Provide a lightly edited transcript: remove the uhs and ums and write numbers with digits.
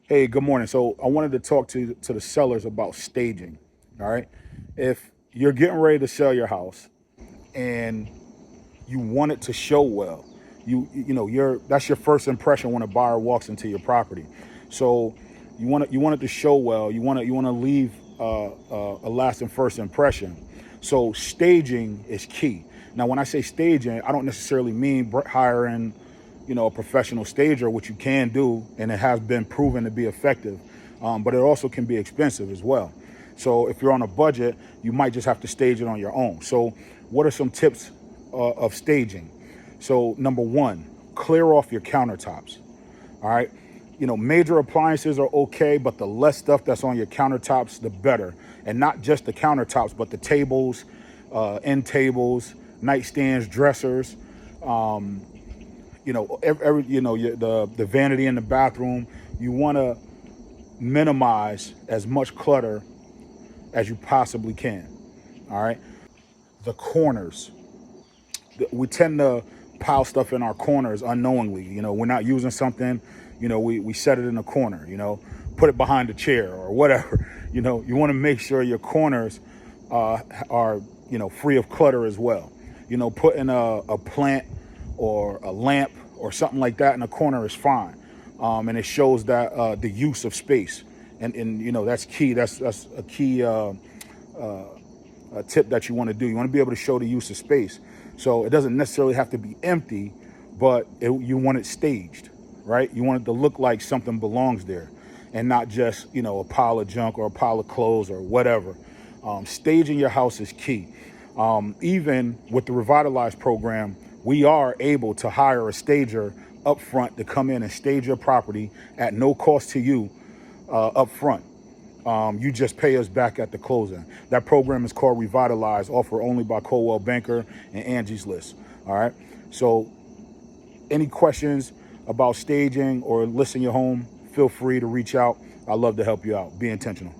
Hey, good morning. So I wanted to talk to the sellers about staging. All right. If you're getting ready to sell your house and you want it to show well, you're that's your first impression when a buyer walks into your property. So you want it to show well. You want to leave a lasting first impression. So staging is key. Now, when I say staging, I don't necessarily mean hiring a professional stager, which you can do, and it has been proven to be effective. But it also can be expensive as well. So if you're on a budget, you might just have to stage it on your own. So what are some tips of staging? So number one, clear off your countertops. All right. Major appliances are okay, but the less stuff that's on your countertops, the better. And not just the countertops, but the tables, end tables, nightstands, dressers. The vanity in the bathroom. You want to minimize as much clutter as you possibly can. All right. The corners. We tend to pile stuff in our corners unknowingly. We're not using something, we set it in a corner, put it behind a chair or whatever. You want to make sure your corners are, free of clutter as well. Putting a plant or a lamp or something like that in a corner is fine. And it shows that the use of space. And that's key. That's a key tip that you want to do. You want to be able to show the use of space. So it doesn't necessarily have to be empty, but you want it staged, right? You want it to look like something belongs there and not just, a pile of junk or a pile of clothes or whatever. Staging your house is key. Even with the Revitalize program, we are able to hire a stager up front to come in and stage your property at no cost to you up front. You just pay us back at the closing. That program is called Revitalize, offered only by Coldwell Banker and Angie's List. All right. So any questions about staging or listing your home, feel free to reach out. I'd love to help you out. Be intentional.